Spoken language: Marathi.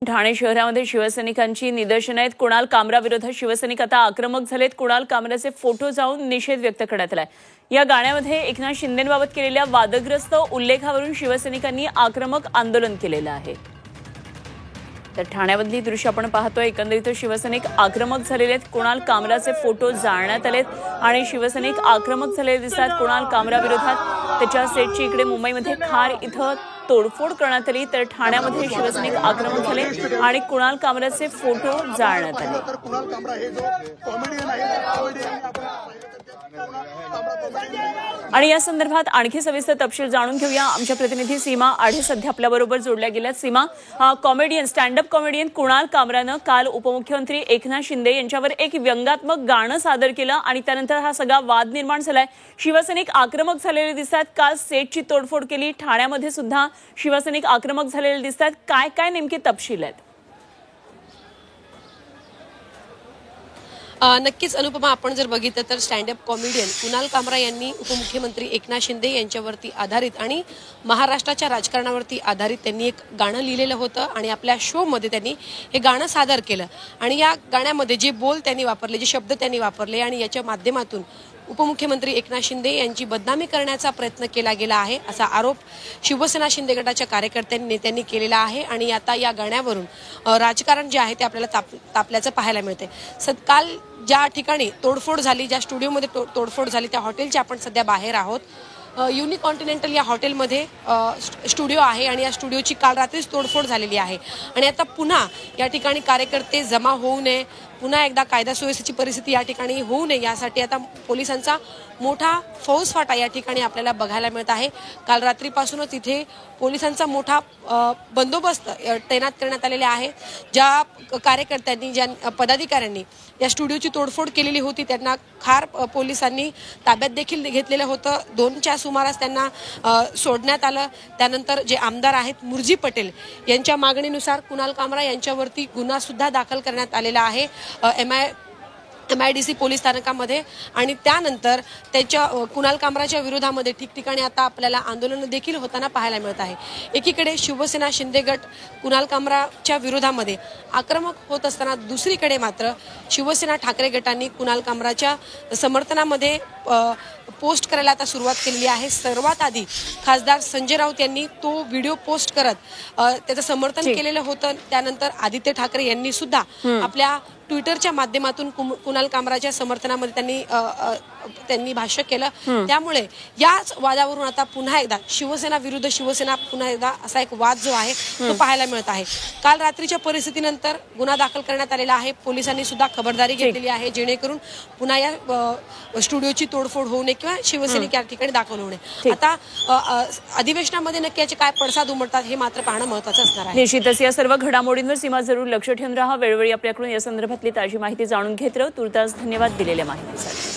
ठाणे शहरामध्ये शिवसैनिकांची निदर्शनं आहेत। कुणाल कामरा विरोधात शिवसैनिक आता आक्रमक झालेत। कुणाल कामराचे फोटो जाऊन निषेध व्यक्त करण्यात आलाय। या गाण्यामध्ये एकनाथ शिंदेंबाबत केलेल्या वादग्रस्त उल्लेखावरून शिवसैनिकांनी आक्रमक आंदोलन केलेलं आहे। तर ठाण्यामधली दृश्य आपण पाहतोय। एकंदरीत शिवसैनिक आक्रमक झालेले आहेत। कुणाल कामराचे फोटो जाळण्यात आलेत आणि शिवसैनिक आक्रमक झालेले दिसतात। कुणाल कामरा विरोधात त्याच्या सेटची इकडे मुंबईमध्ये खार इथं तोडफोड करण्यात आली। तर ठाण्यामध्ये शिवसैनिक आक्रमक झाले आणि कुणाल कामराचे फोटो जाळण्यात आले। आणि या संदर्भात आणखी सविस्तर तपशील जाणून घेऊया। आमच्या प्रतिनिधी सीमा आढे सध्या आपल्या बरोबर जोडल्या गेल्यात। Seema, comedian stand up comedian Kunal कामरानं काल उपमुख्यमंत्री एकनाथ शिंदे यांच्यावर एक व्यंगात्मक गाणं सादर केलं आणि त्यानंतर हा सगळा वाद निर्माण झालाय। शिवसैनिक आक्रमक झालेले दिसतात। काल सेटची तोडफोड केली। ठाण्यामध्ये सुद्धा शिवसैनिक आक्रमक झालेले दिसतात। काय काय नेमके तपशील आहेत? नक्कीच अनुपमा, आपण जर बघितलं तर स्टँड अप कॉमेडियन कुणाल कामरा यांनी उपमुख्यमंत्री एकनाथ शिंदे यांच्यावरती आधारित आणि महाराष्ट्राच्या राजकारणावरती आधारित त्यांनी एक गाणं लिहिलेलं होतं आणि आपल्या शो मध्ये त्यांनी हे गाणं सादर केलं। आणि या गाण्यामध्ये जे बोल त्यांनी वापरले, जे शब्द त्यांनी वापरले आणि याच्या माध्यमातून उपमुख्यमंत्री एकनाथ शिंदे यांची बदनामी करण्याचा प्रयत्न केला गेला आहे, असा आरोप शिवसेना शिंदे गटाच्या कार्यकर्त्यांनी नेत्यांनी केलेला आहे। आणि आता या गाण्यावरून राजकारण जे आहे ते आपल्याला तापल्याचं पाहायला मिळते। काल ज्या ठिकाणी तोडफोड झाली, ज्या स्टुडिओमध्ये तोडफोड झाली, त्या हॉटेलच्या आपण सध्या बाहेर आहोत। युनिकॉन्टिनेंटल या हॉटेलमध्ये स्टुडिओ आहे आणि या स्टुडिओची काल रात्रीच तोडफोड झालेली आहे। आणि आता पुन्हा या ठिकाणी कार्यकर्ते जमा होऊ नये, पुन्हा एकदा कायदा सुव्यवस्थेची परिस्थिती या ठिकाणी होऊ नये, यासाठी आता पोलिसांचा मोठा फौजफाटा या ठिकाणी आपल्याला बघायला मिळत आहे। काल रात्रीपासूनच इथे पोलिसांचा मोठा बंदोबस्त तैनात करण्यात आलेला आहे। ज्या कार्यकर्त्यांनी, ज्या पदाधिकाऱ्यांनी या स्टुडिओची तोडफोड केलेली होती त्यांना खार पोलिसांनी ताब्यात देखील घेतलेलं होतं। 2च्या सुमारास त्यांना सोडण्यात आलं। त्यानंतर जे आमदार आहेत मुर्जी पटेल यांच्या मागणीनुसार कुणाल कामरा यांच्यावरती गुन्हा सुद्धा दाखल करण्यात आलेला आहे MIDC पोलीस स्थानकामध्ये। आणि त्यानंतर त्याच्या कुणाल कामराच्या विरोधामध्ये ठिकठिकाणी आता आपल्याला आंदोलन देखील होताना पाहायला मिळत आहे। एकीकडे शिवसेना शिंदे गट कुणाल कामराच्या विरोधामध्ये आक्रमक होत असताना दुसरीकडे मात्र शिवसेना ठाकरे गटांनी कुणाल कामराच्या समर्थनामध्ये पोस्ट करायला आता सुरुवात केलेली आहे। सर्वात आधी खासदार संजय राऊत यांनी तो व्हिडिओ पोस्ट करत त्याचं समर्थन केलेलं होतं। त्यानंतर आदित्य ठाकरे यांनी सुद्धा आपल्या ट्विटरच्या माध्यमातून कुणाल कामराच्या समर्थनामध्ये त्यांनी भाष्य केलं। त्यामुळे याच वादावरून आता पुन्हा एकदा शिवसेना विरुद्ध शिवसेना पुन्हा एकदा असा एक वाद जो आहे तो पाहायला मिळत आहे। काल रात्रीच्या परिस्थितीनंतर गुन्हा दाखल करण्यात आलेला आहे। पोलिसांनी सुद्धा खबरदारी घेतलेली आहे जेणेकरून पुन्हा या स्टुडिओची तोडफोड होऊ नये किंवा शिवसैनिक या ठिकाणी दाखल होऊ नये। आता अधिवेशनामध्ये नक्की याचे काय पडसाद उमटतात हे मात्र पाहणं महत्त्वाचं असणार आहे। निश्चितच या सर्व घडामोडींवर सीमा जरूर लक्ष ठेवून राहा। वेळोवेळी आपल्याकडून या संदर्भातली ताजी माहिती जाणून घेत राहू। तुर्तास धन्यवाद दिलेल्या माहितीसाठी।